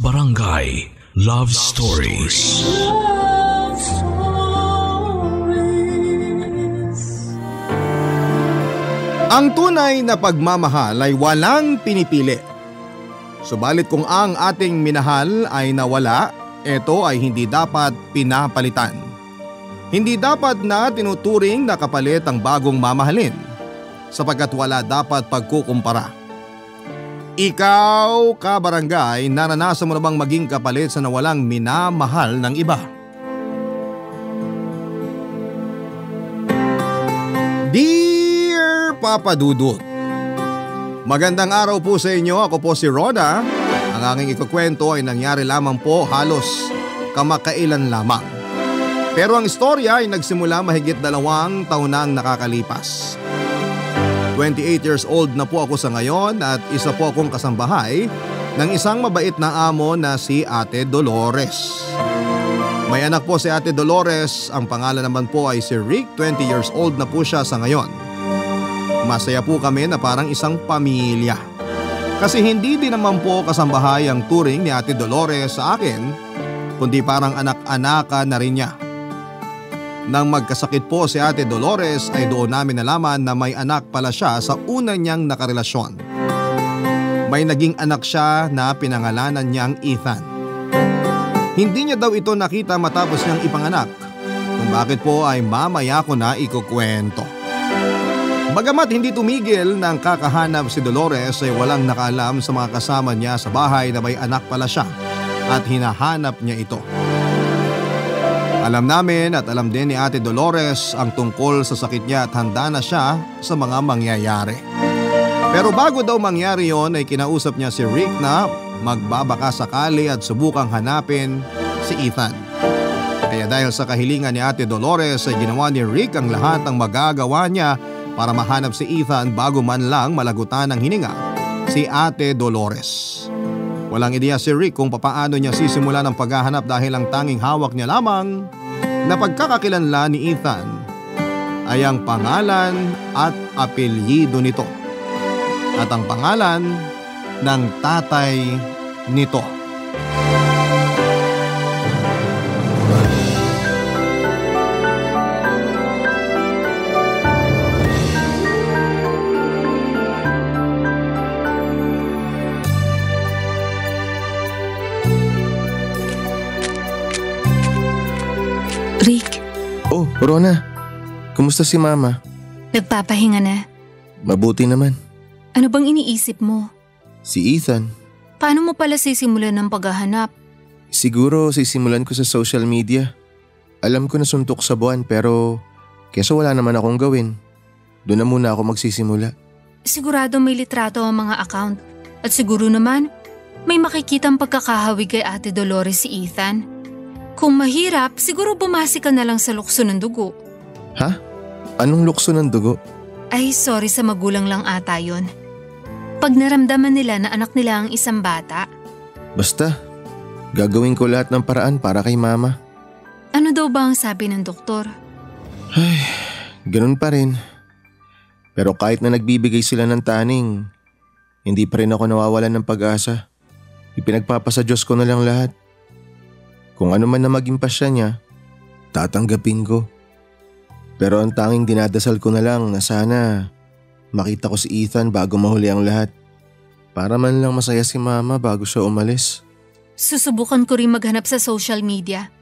Barangay Love Stories. Love Stories. Ang tunay na pagmamahal ay walang pinipili. Subalit kung ang ating minahal ay nawala, ito ay hindi dapat pinapalitan. Hindi dapat na tinuturing na kapalit ang bagong mamahalin, sapagkat wala dapat pagkukumpara. Ikaw, kabarangay, naranasan mo na bang maging kapalit sa nawalang minamahal ng iba? Dear Papa Dudut, magandang araw po sa inyo. Ako po si Roda. Ang aking ikukwento ay nangyari lamang po halos kamakailan lamang. Pero ang istorya ay nagsimula mahigit 2 taon na ang nakakalipas. 28 years old na po ako sa ngayon at isa po akong kasambahay ng isang mabait na amo na si Ate Dolores. May anak po si Ate Dolores, ang pangalan naman po ay si Rick, 20 years old na po siya sa ngayon. Masaya po kami na parang isang pamilya. Kasi hindi din naman po kasambahay ang turing ni Ate Dolores sa akin, kundi parang anak-anakan na rin niya. Nang magkasakit po si Ate Dolores ay doon namin nalaman na may anak pala siya sa una niyang nakarelasyon. May naging anak siya na pinangalanan niyang Ethan. Hindi niya daw ito nakita matapos niyang ipanganak, kung bakit po ay mamaya ko na ikukwento. Bagamat hindi tumigil ng kakahanap si Dolores ay walang nakaalam sa mga kasama niya sa bahay na may anak pala siya at hinahanap niya ito. Alam namin at alam din ni Ate Dolores ang tungkol sa sakit niya at handa na siya sa mga mangyayari. Pero bago daw mangyari yon ay kinausap niya si Rick na magbabaka sakali at subukang hanapin si Ethan. Kaya dahil sa kahilingan ni Ate Dolores ay ginawa ni Rick ang lahat ng magagawa niya para mahanap si Ethan bago man lang malagutan ng hininga si Ate Dolores. Walang ideya si Rick kung papaano niya sisimula ng paghahanap dahil ang tanging hawak niya lamang na pagkakakilanlan ni Ethan ay ang pangalan at apelyido nito at ang pangalan ng tatay nito. Rick. Oh, Rona. Kumusta si Mama? Nagpapahinga na. Mabuti naman. Ano bang iniisip mo? Si Ethan. Paano mo pala sisimulan ng paghahanap? Siguro sisimulan ko sa social media. Alam ko na suntok sa buwan pero kesa wala naman akong gawin. Doon na muna ako magsisimula. Sigurado may litrato ang mga account. At siguro naman may makikitang pagkakahawig kay Ate Dolores si Ethan. Kung mahirap, siguro bumasi ka na lang sa lukso ng dugo. Ha? Anong lukso ng dugo? Ay, sorry, sa magulang lang ata yun. Pag naramdaman nila na anak nila ang isang bata. Basta, gagawin ko lahat ng paraan para kay Mama. Ano daw ba ang sabi ng doktor? Ay, ganun pa rin. Pero kahit na nagbibigay sila ng taning, hindi pa rin ako nawawalan ng pag-asa. Ipinagpapasa Diyos ko na lang lahat. Kung ano man na maging pasya niya, tatanggapin ko. Pero ang tanging dinadasal ko na lang na sana makita ko si Ethan bago mahuli ang lahat. Para man lang masaya si Mama bago siya umalis. Susubukan ko rin maghanap sa social media.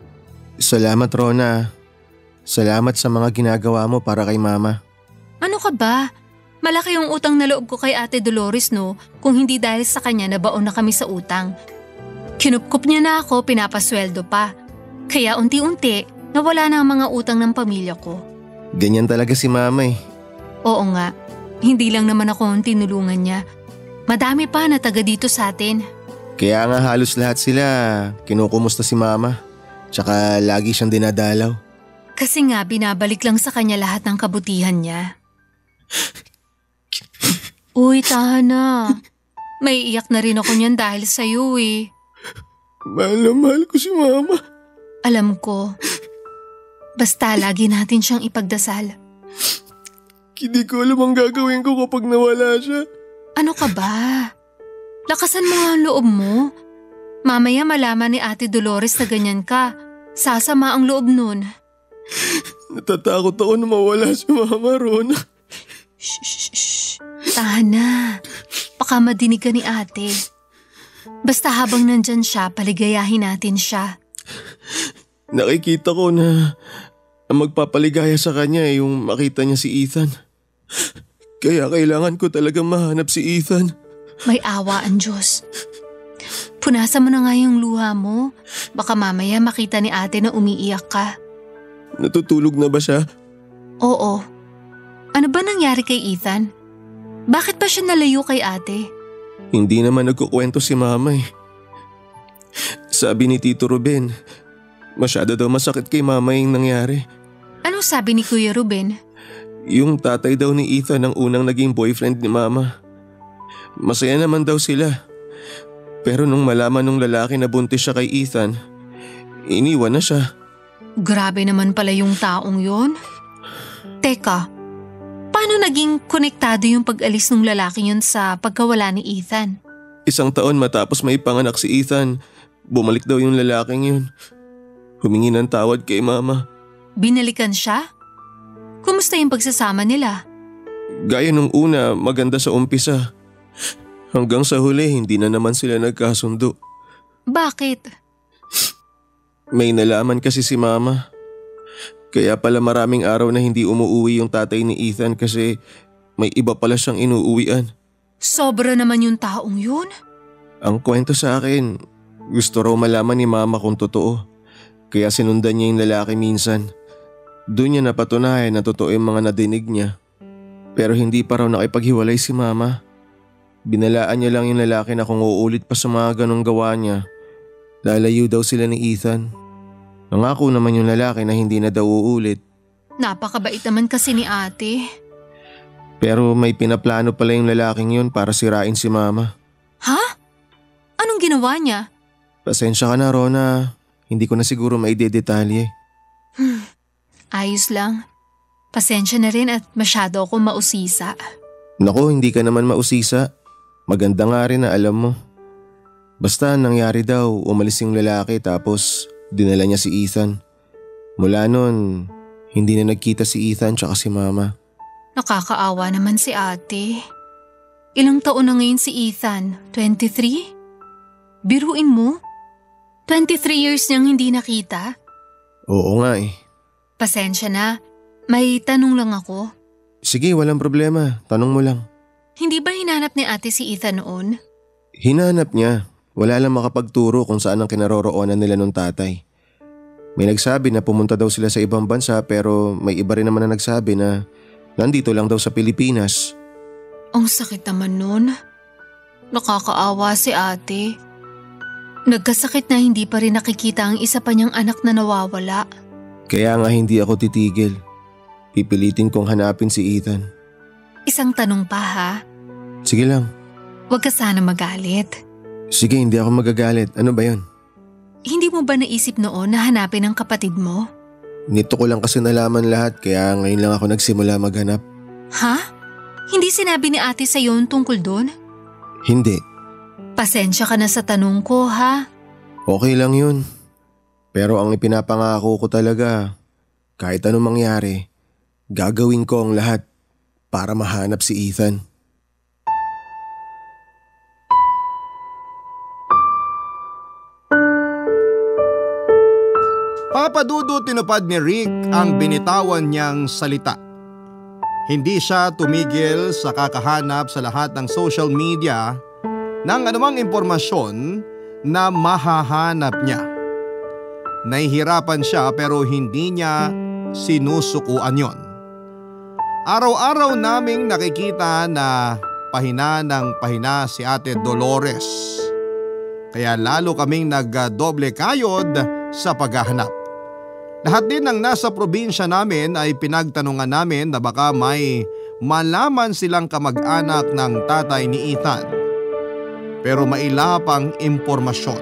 Salamat, Rona. Salamat sa mga ginagawa mo para kay Mama. Ano ka ba? Malaki yung utang na loob ko kay Ate Dolores, no? Kung hindi dahil sa kanya nabaon na kami sa utang. Kinupkup niya na ako, pinapasweldo pa. Kaya unti-unti, nawala na ang mga utang ng pamilya ko. Ganyan talaga si Mama eh. Oo nga, hindi lang naman ako ang tinulungan niya. Madami pa na taga dito sa atin. Kaya nga halos lahat sila kinukumusta si Mama. Tsaka lagi siyang dinadalaw. Kasi nga binabalik lang sa kanya lahat ng kabutihan niya. Uy, tahan na. May iyak na rin ako niyan dahil sa'yo eh. Mahal na mahal ko si Mama. Alam ko. Basta lagi natin siyang ipagdasal. Hindi ko alam ang gagawin ko kapag nawala siya. Ano ka ba? Lakasan mo nga ang loob mo. Mamaya malaman ni Ate Dolores na ganyan ka. Sasama ang loob nun. Natatakot ako na mawala si Mama, Rona. Shh. Tahan na. Baka madinig ka ni ate. Basta habang nandyan siya, paligayahin natin siya. Nakikita ko na ang magpapaligaya sa kanya ay yung makita niya si Ethan. Kaya kailangan ko talagang mahanap si Ethan. May awa ang Diyos. Punasan mo na nga yung luha mo. Baka mamaya makita ni ate na umiiyak ka. Natutulog na ba siya? Oo. Ano ba nangyari kay Ethan? Bakit ba siya nalayo kay ate? Hindi naman nagkukwento si Mama eh. Sabi ni Tito Ruben, masyado daw masakit kay Mama yung nangyari. Anong sabi ni Kuya Ruben? Yung tatay daw ni Ethan ang unang naging boyfriend ni Mama. Masaya naman daw sila. Pero nung malaman nung lalaki na buntis siya kay Ethan, iniwan na siya. Grabe naman pala yung taong yon. Teka, paano naging konektado yung pag-alis ng lalaki yun sa pagkawala ni Ethan? 1 taon matapos may panganak si Ethan, bumalik daw yung lalaking yun. Humingi ng tawad kay Mama. Binalikan siya? Kumusta yung pagsasama nila? Gaya nung una, maganda sa umpisa. Hanggang sa huli, hindi na naman sila nagkasundo. Bakit? May nalaman kasi si Mama. Kaya pala maraming araw na hindi umuwi yung tatay ni Ethan kasi may iba pala siyang inuuwian. Sobra naman yung taong yun. Ang kwento sa akin, gusto raw malaman ni Mama kung totoo. Kaya sinundan niya yung lalaki minsan. Doon niya napatunayan na totoo yung mga nadinig niya. Pero hindi pa raw nakipaghiwalay si Mama. Binalaan niya lang yung lalaki na kung uulit pa sa mga ganong gawa niya, lalayo daw sila ni Ethan. Nangako naman yung lalaki na hindi na daw uulit. Napakabait naman kasi ni ate. Pero may pinaplano pala yung lalaking yun para sirain si Mama. Ha? Anong ginawa niya? Pasensya ka na, Rona. Hindi ko na siguro maidedetalye. Ayos lang. Pasensya na rin at masyado akong mausisa. Naku, hindi ka naman mausisa. Maganda nga rin na alam mo. Basta nangyari daw, umalis yung lalaki tapos dinala niya si Ethan. Mula nun, hindi na nagkita si Ethan tsaka si Mama. Nakakaawa naman si ate. Ilang taon na ngayon si Ethan? 23? Biruin mo? 23 years niyang hindi nakita? Oo nga eh. Pasensya na. May tanong lang ako. Sige, walang problema. Tanong mo lang. Hindi ba hinanap ni ate si Ethan noon? Hinanap niya. Wala lang makapagturo kung saan ang kinaroroonan nila nung tatay. May nagsabi na pumunta daw sila sa ibang bansa pero may iba rin naman na nagsabi na nandito lang daw sa Pilipinas. Ang sakit naman nun. Nakakaawa si ate. Nagkasakit na hindi pa rin nakikita ang isa pa niyang anak na nawawala. Kaya nga hindi ako titigil. Pipilitin kong hanapin si Ethan. Isang tanong pa ha. Sige lang. Huwag ka sana magalit. Sige, hindi ako magagalit. Ano ba yun? Hindi mo ba naisip noon na hanapin ang kapatid mo? Nito ko lang kasi nalaman lahat kaya ngayon lang ako nagsimula maghanap. Ha? Hindi sinabi ni ate sa'yo tungkol doon? Hindi. Pasensya ka na sa tanong ko ha. Okay lang yun. Pero ang ipinapangako ko talaga, kahit anong mangyari, gagawin ko ang lahat para mahanap si Ethan. Papadudo tinupad ni Rick ang binitawan niyang salita. Hindi siya tumigil sa kakahanap sa lahat ng social media ng anumang impormasyon na mahahanap niya. Nahihirapan siya pero hindi niya sinusukuan yon. Araw-araw naming nakikita na pahina ng pahina si Ate Dolores. Kaya lalo kaming nagdoble kayod sa paghahanap. Lahat din ng nasa probinsya namin ay pinagtanungan namin na baka may malaman silang kamag-anak ng tatay ni Ethan. Pero mailapang impormasyon.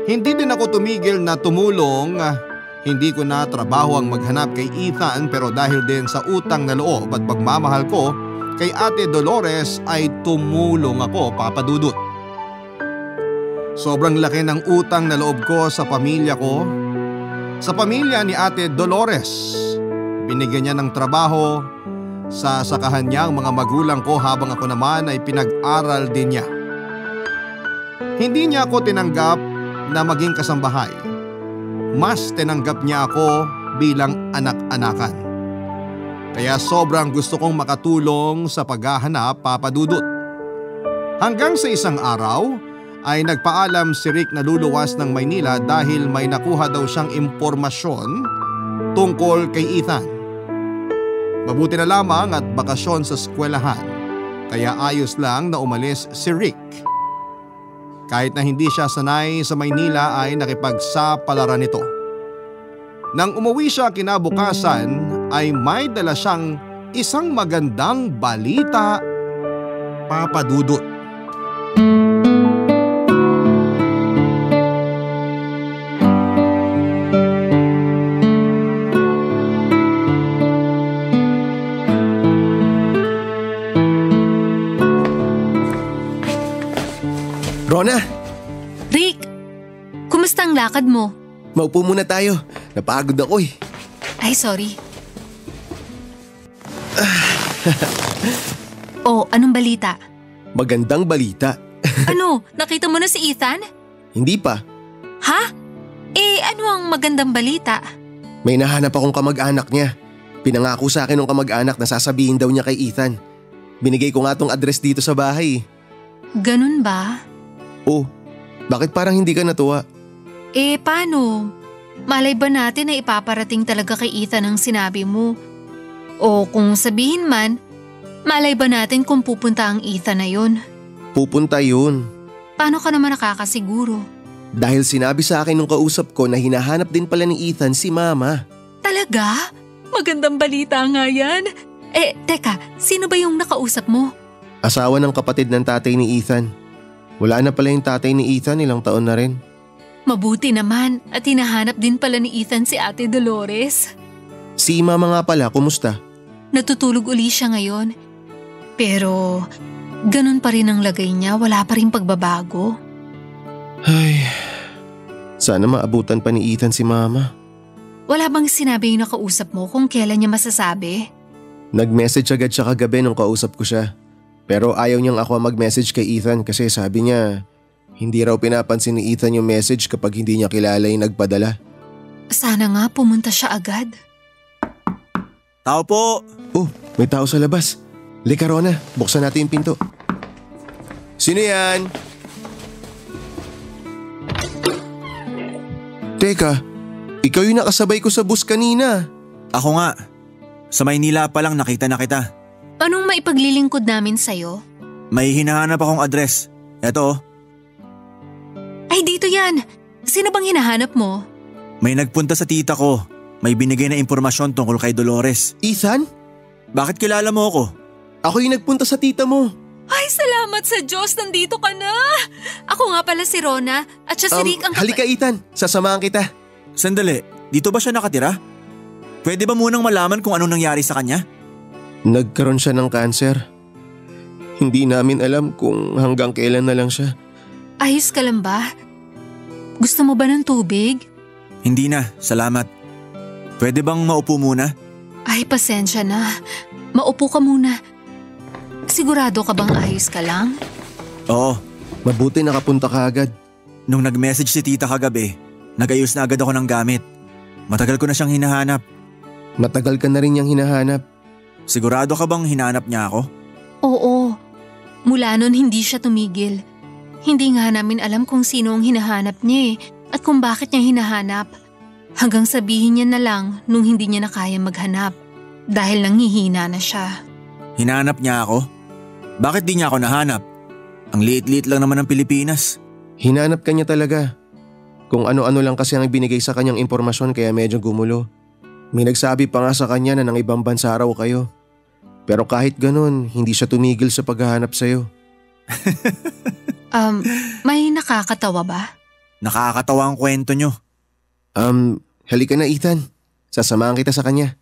Hindi din ako tumigil na tumulong. Hindi ko na trabaho ang maghanap kay Ethan pero dahil din sa utang na loob at pagmamahal ko kay Ate Dolores ay tumulong ako, Papa Dudut. Sobrang laki ng utang na loob ko sa pamilya ko. Sa pamilya ni Ate Dolores. Binigyan niya ng trabaho sa sakahan niya ang mga magulang ko habang ako naman ay pinag-aral din niya. Hindi niya ako tinanggap na maging kasambahay. Mas tinanggap niya ako bilang anak-anakan. Kaya sobrang gusto kong makatulong sa paghahanap, Papa Dudut. Hanggang sa isang araw ay nagpaalam si Rick na luluwas ng Maynila dahil may nakuha daw siyang impormasyon tungkol kay Ethan. Mabuti na lamang at bakasyon sa eskwelahan, kaya ayos lang na umalis si Rick. Kahit na hindi siya sanay sa Maynila ay nakipagsapalaran nito. Nang umuwi siya kinabukasan ay may dala siyang isang magandang balita, Papa Dudut. Rona! Rick, kumusta ang lakad mo? Maupo muna tayo. Napagod ako eh. Ay, sorry. Oh, anong balita? Magandang balita. Ano, nakita mo na si Ethan? Hindi pa. Ha? Ano ang magandang balita? May nahanap akong kamag-anak niya. Pinangako sa akin ng kamag-anak na sasabihin daw niya kay Ethan. Binigay ko nga tong address dito sa bahay. Ganun ba? Oh, bakit parang hindi ka natuwa? Paano? Malay ba natin na ipaparating talaga kay Ethan ang sinabi mo? O kung sabihin man, malay ba natin kung pupunta ang Ethan na yun? Pupunta yun. Paano ka naman nakakasiguro? Dahil sinabi sa akin nung kausap ko na hinahanap din pala ni Ethan si Mama. Talaga? Magandang balita nga yan. Teka, sino ba yung nakausap mo? Asawa ng kapatid ng tatay ni Ethan. Wala na pala yung tatay ni Ethan, ilang taon na rin. Mabuti naman at hinahanap din pala ni Ethan si Ate Dolores. Si Mama nga pala, kumusta? Natutulog uli siya ngayon. Pero ganun pa rin ang lagay niya, wala pa rin pagbabago. Ay, sana maabutan pa ni Ethan si Mama. Wala bang sinabi yung nakausap mo kung kailan niya masasabi? Nag-message agad siya kagabi nung kausap ko siya. Pero ayaw niyang ako mag-message kay Ethan kasi sabi niya hindi raw pinapansin ni Ethan yung message kapag hindi niya kilala yung nagpadala. Sana nga pumunta siya agad. Tao po! Oh, may tao sa labas. Lika Rona, buksan natin yung pinto. Sino yan? Teka, ikaw yung nakasabay ko sa bus kanina. Ako nga. Sa Maynila pa lang nakita na kita. Anong maipaglilingkod namin sa'yo? May hinahanap akong address. Eto. Ay, dito yan. Sino bang hinahanap mo? May nagpunta sa tita ko. May binigay na impormasyon tungkol kay Dolores. Ethan? Bakit kilala mo ako? Ako yung nagpunta sa tita mo. Ay, salamat sa Diyos, nandito ka na. Ako nga pala si Rona at siya si Rick ang... Halika Ethan, sasamahan kita. Sandali, dito ba siya nakatira? Pwede ba munang malaman kung anong nangyari sa kanya? Nagkaroon siya ng cancer. Hindi namin alam kung hanggang kailan na lang siya. Ayos ka lang ba? Gusto mo ba ng tubig? Hindi na, salamat. Pwede bang maupo muna? Ay, pasensya na. Maupo ka muna. Sigurado ka bang ayos ka lang? Oo. Mabuti nakapunta ka agad. Nung nag-message si tita kagabi, nag-ayos na agad ako ng gamit. Matagal ko na siyang hinahanap. Matagal ka na rin niyang hinahanap. Sigurado ka bang hinahanap niya ako? Oo. Mula nun hindi siya tumigil. Hindi nga namin alam kung sino ang hinahanap niya at kung bakit niya hinahanap. Hanggang sabihin niya na lang nung hindi niya na kaya maghanap dahil nanghihina na siya. Hinahanap niya ako? Bakit di niya ako nahanap? Ang liit-liit lang naman ng Pilipinas. Hinanap ka niya talaga. Kung ano-ano lang kasi ang binigay sa kanyang impormasyon kaya medyo gumulo. May nagsabi pa nga sa kanya na ng ibang bansa raw kayo. Pero kahit ganun, hindi siya tumigil sa paghahanap sa'yo. May nakakatawa ba? Nakakatawa ang kwento niyo. Halika na Ethan. Sasamahan kita sa kanya.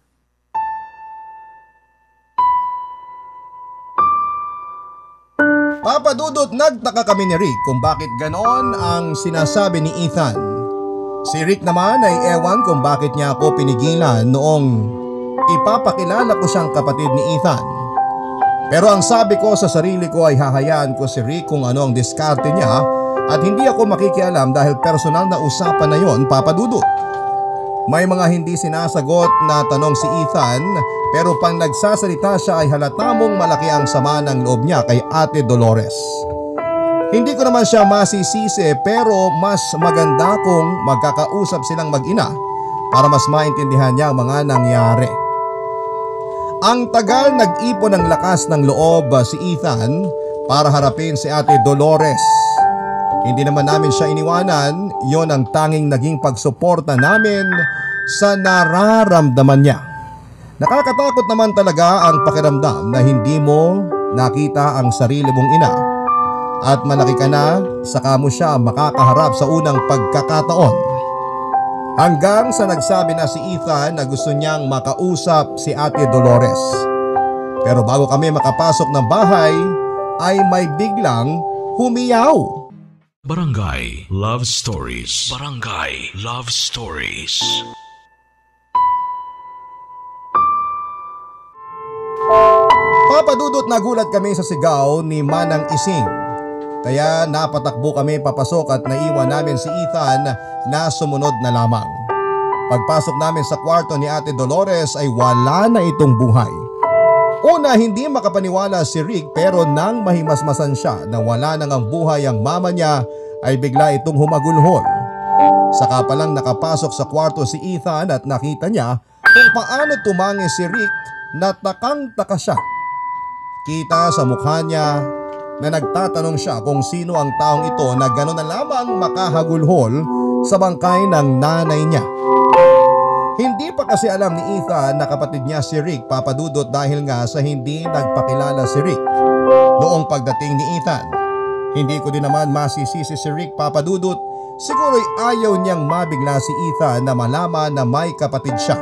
Papa Papa Dudut, nagtaka kami ni Rick kung bakit ganon ang sinasabi ni Ethan. Si Rick naman ay ewan kung bakit niya ako pinigilan noong ipapakilala ko siyang kapatid ni Ethan. Pero ang sabi ko sa sarili ko ay hahayaan ko si Rick kung ano ang diskarte niya at hindi ako makikialam dahil personal na usapan na yon, Papa Dudut. May mga hindi sinasagot na tanong si Ethan pero pang nagsasalita siya ay halata mong malaki ang sama ng loob niya kay Ate Dolores. Hindi ko naman siya masisisi pero mas maganda kung magkakausap silang mag-ina para mas maintindihan niya ang mga nangyari. Ang tagal nag-ipon ng lakas ng loob si Ethan para harapin si Ate Dolores. Hindi naman namin siya iniwanan, yon ang tanging naging pagsuporta namin sa nararamdaman niya. Nakakatakot naman talaga ang pakiramdam na hindi mo nakita ang sarili mong ina at malaki ka na saka mo siya makakaharap sa unang pagkakataon. Hanggang sa nagsabi na si Ethan na gusto niyang makausap si Ate Dolores. Pero bago kami makapasok ng bahay ay may biglang humiyaw. Barangay Love Stories. Barangay Love Stories. Papa Dudut, nagulat kami sa sigaw ni Manang Ising. Kaya napatakbo kami papasok at naiwan namin si Ethan na sumunod na lamang. Pagpasok namin sa kwarto ni Ate Dolores ay wala na itong buhay. Una, hindi makapaniwala si Rick pero nang mahimasmasan siya na wala nang ang buhay ang mama niya ay bigla itong humagulhol. Saka palang nakapasok sa kwarto si Ethan at nakita niya kung paano tumangi si Rick na takang-taka siya. Kita sa mukha niya na nagtatanong siya kung sino ang taong ito na gano'n na lamang makahagulhol sa bangkay ng nanay niya. Hindi pa kasi alam ni Ethan na kapatid niya si Rick, Papa Dudut, dahil nga sa hindi nagpakilala si Rick noong pagdating ni Ethan. Hindi ko din naman masisisi si Rick, Papa Dudut. Siguro'y ayaw niyang mabigla si Ethan na malaman na may kapatid siya.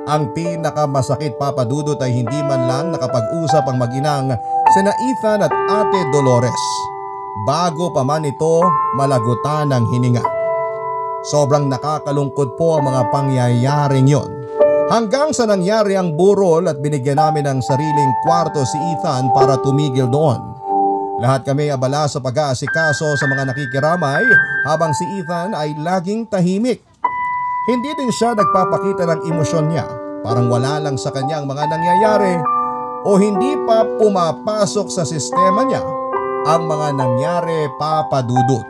Ang pinakamasakit, Papa Dudut, ay hindi man lang nakapag-usap ang mag-inang sina Ethan at Ate Dolores bago pa man ito malagutan ng hininga. Sobrang nakakalungkot po ang mga pangyayaring yon. Hanggang sa nangyari ang burol at binigyan namin ng sariling kwarto si Ethan para tumigil doon. Lahat kami abala sa pag-aasikaso sa mga nakikiramay habang si Ethan ay laging tahimik. Hindi din siya nagpapakita ng emosyon niya, parang wala lang sa kanya ang mga nangyayari o hindi pa pumapasok sa sistema niya ang mga nangyari, Papa Dudut.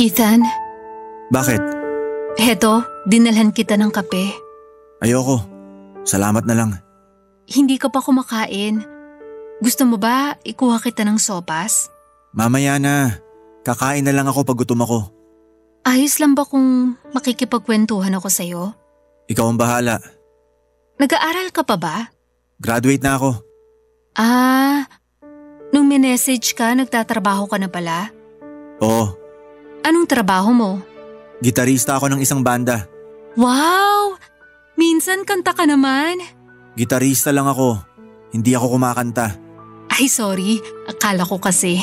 Ethan, Bakit? heto, dinalhan kita ng kape. Ayoko. Salamat na lang. Hindi ka pa kumakain. Gusto mo ba ikuha kita ng sopas? Mamaya na. Kakain na lang ako pag gutom ako. Ayos lang ba kung makikipagkwentuhan ako sa'yo? Ikaw ang bahala. Nag-aaral ka pa ba? Graduate na ako. Nung minessage ka, nagtatrabaho ka na pala? Oo. Anong trabaho mo? Gitarista ako ng isang banda. Wow! Minsan kanta ka naman. Gitarista lang ako. Hindi ako kumakanta. Ay, sorry. Akala ko kasi.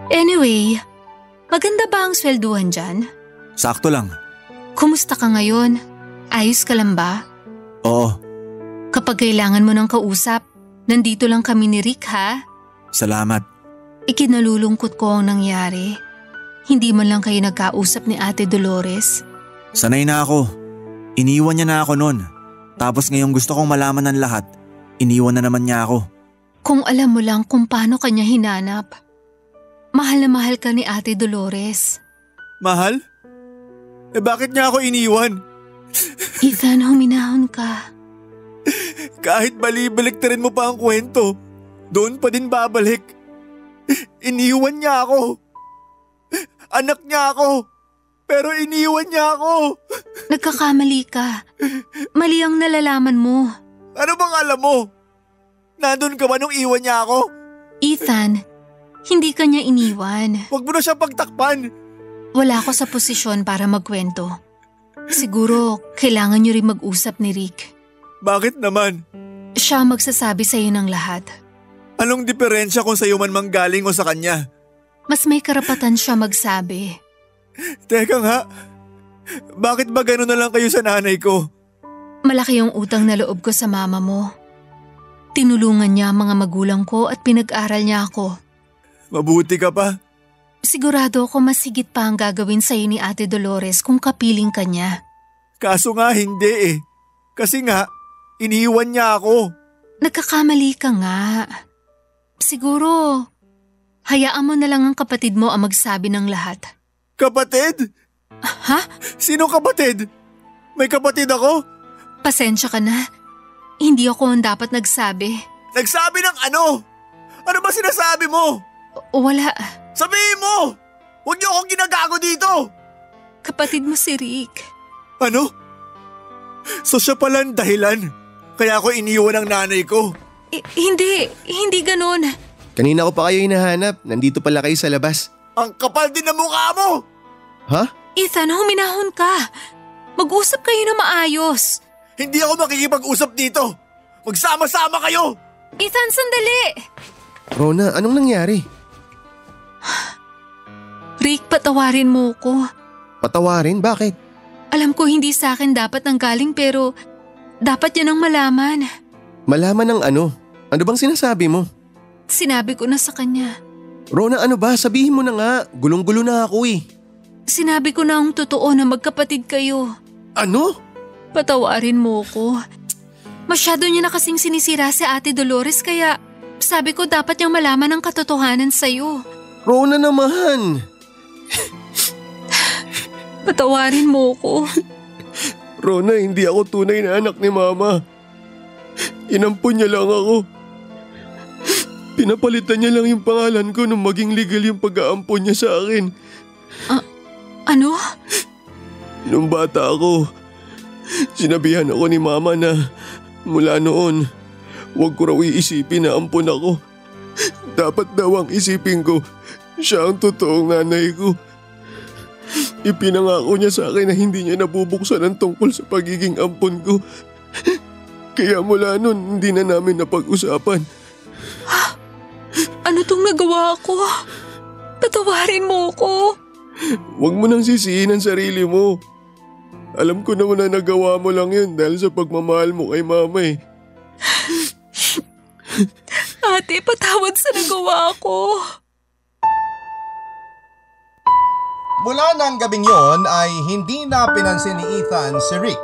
Anyway, maganda ba ang swelduhan dyan? Sakto lang. Kumusta ka ngayon? Ayos ka lang ba? Oo. Kapag kailangan mo ng kausap, nandito lang kami ni Rick, ha? Salamat. Ikinalulungkot ko ang nangyari. Hindi man lang kayo nagkausap ni Ate Dolores. Sanay na ako. Iniwan niya na ako noon. Tapos ngayong gusto kong malaman ng lahat, iniwan na naman niya ako. Kung alam mo lang kung paano kanya hinanap. Mahal na mahal ka ni Ate Dolores. Mahal? Bakit niya ako iniwan? Ethan, huminahon ka. Kahit balibaliktarin mo pa ang kwento, doon pa din babalik. Iniwan niya ako. Anak niya ako. Pero iniwan niya ako. Nagkakamali ka. Mali ang nalalaman mo. Ano bang alam mo? Nandun ka ba nung iwan niya ako? Ethan, hindi ka niya iniwan. Huwag mo na siya pagtakpan. Wala ako sa posisyon para magkwento. Siguro, kailangan niyo rin mag-usap ni Rick. Bakit naman? Siya magsasabi sa iyo ng lahat. Anong diferensya kung sa'yo man manggaling o sa kanya? Mas may karapatan siya magsabi. Teka nga, bakit ba gano'n na lang kayo sa nanay ko? Malaki yung utang na loob ko sa mama mo. Tinulungan niya ang mga magulang ko at pinag-aral niya ako. Mabuti ka pa. Sigurado ako mas higit pa ang gagawin sa'yo ni Ate Dolores kung kapiling ka niya. Kaso nga hindi eh. Kasi nga, iniwan niya ako. Nagkakamali ka nga. Siguro, hayaan mo na lang ang kapatid mo ang magsabi ng lahat. Kapatid? Ha? Sino kapatid? May kapatid ako? Pasensya ka na. Hindi ako ang dapat nagsabi. Nagsabi ng ano? Ano ba sinasabi mo? Wala. Sabihin mo! Huwag niyo akong ginagago dito! Kapatid mo si Rick. Ano? So siya pala ang dahilan. Kaya ako iniwan ng nanay ko. Hindi ganun. Kanina ko pa kayo hinahanap. Nandito pala kayo sa labas. Ang kapal din ng mukha mo! Ha? Ethan, huminahon ka. Mag-usap kayo na maayos. Hindi ako makikipag-usap dito. Magsama-sama kayo! Ethan, sandali! Rona, anong nangyari? Rick, patawarin mo ko. Patawarin? Bakit? Alam ko hindi sa akin dapat nanggaling pero dapat yan ang malaman. Malaman ng ano? Ano bang sinasabi mo? Sinabi ko na sa kanya. Rona, ano ba? Sabihin mo na nga. Gulong-gulo na ako eh. Sinabi ko na ang totoo na magkapatid kayo. Ano? Patawarin mo ko. Masyado niya na kasing sinisira si Ate Dolores kaya sabi ko dapat niyang malaman ang katotohanan sa'yo. Rona naman! Patawarin mo ko. Rona, hindi ako tunay na anak ni Mama. Inampun niya lang ako. Pinapalitan niya lang yung pangalan ko nung maging legal yung pag-aampon niya sa akin. Ano? Nung bata ako, sinabihan ako ni Mama na mula noon, huwag ko raw iisipin na ampon ako. Dapat daw ang isipin ko, siya ang totoong nanay ko. Ipinangako niya sa akin na hindi niya nabubuksan ang tungkol sa pagiging ampon ko. Kaya mula noon, hindi na namin napag-usapan. Ano tong nagawa ko? Patawarin mo ko. Huwag mo nang sisihin ang sarili mo. Alam ko naman na nagawa mo lang yun dahil sa pagmamahal mo kay Mama eh. Ate, patawad sa nagawa ko. Mula ng gabing yon ay hindi na pinansin ni Ethan si Rick.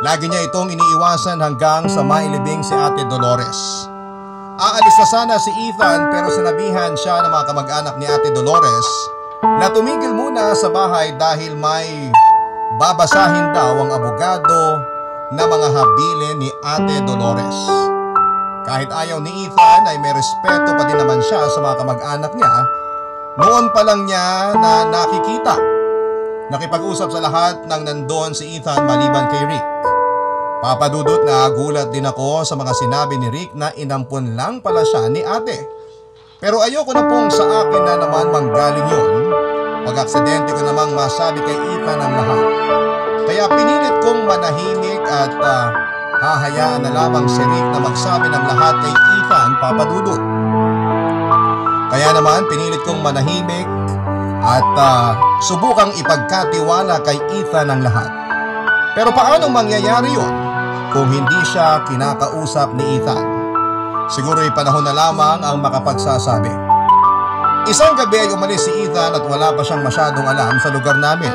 Lagi niya itong iniiwasan hanggang sa mailibing si Ate Dolores. Aalis na sana si Ethan pero sinabihan siya ng mga kamag-anak ni Ate Dolores na tumigil muna sa bahay dahil may babasahin daw ang abogado na mga habilin ni Ate Dolores. Kahit ayaw ni Ethan ay may respeto pa din naman siya sa mga kamag-anak niya. Noon pa lang niya na nakikita. Nakipag-usap sa lahat ng nandoon si Ethan maliban kay Rick. Papadudot na gulat din ako sa mga sinabi ni Rick na inampun lang pala siya ni ate. Pero ayoko na pong sa akin na naman manggaling yun. Pag-aksidente ko namang masabi kay Ethan ang lahat. Kaya pinilit kong manahimik at hahayaan na lamang si Rick na magsabi ng lahat kay Ethan, papadudot. Kaya naman pinilit kong manahimik at subukang ipagkatiwala kay Ethan ang lahat. Pero paano mangyayari yun kung hindi siya kinakausap ni Ethan? Siguro'y panahon na lamang ang makapagsasabi. Isang gabi ay umalis si Ethan at wala pa siyang masyadong alam sa lugar namin.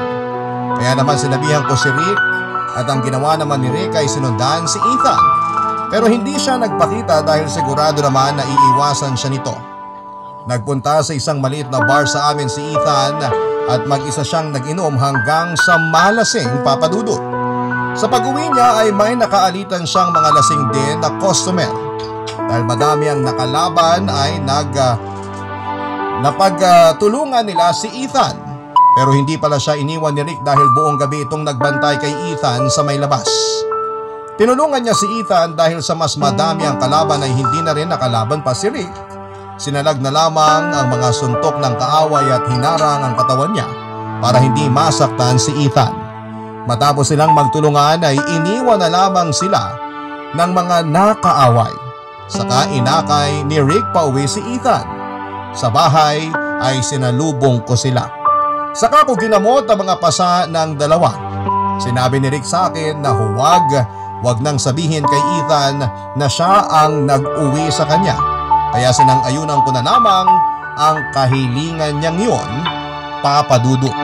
Kaya naman sinabihan ko si Rick at ang ginawa naman ni Rick ay sinundan si Ethan. Pero hindi siya nagpakita dahil sigurado naman na iiwasan siya nito. Nagpunta sa isang maliit na bar sa amin si Ethan at mag-isa siyang nag-inom hanggang sa malasing, papadudot. Sa pag-uwi niya ay may nakaalitan siyang mga lasing din na customer. Dahil madami ang nakalaban ay napagtulungan nila si Ethan. Pero hindi pala siya iniwan ni Rick dahil buong gabi itong nagbantay kay Ethan sa may labas. Tinulungan niya si Ethan dahil sa mas madami ang kalaban ay hindi na rin nakalaban pa si Rick. Sinalag na lamang ang mga suntok ng kaaway at hinarang ang katawan niya para hindi masaktan si Ethan. Matapos silang magtulungan ay iniwan na lamang sila ng mga nakaaway. Saka inakay ni Rick pauwi si Ethan. Sa bahay ay sinalubong ko sila. Saka ko ginamot ang mga pasa ng dalawa. Sinabi ni Rick sa akin na huwag nang sabihin kay Ethan na siya ang nag-uwi sa kanya. Kaya sinang-ayunan ko na lamang ang kahilingan niyang yun, Papa Dudut.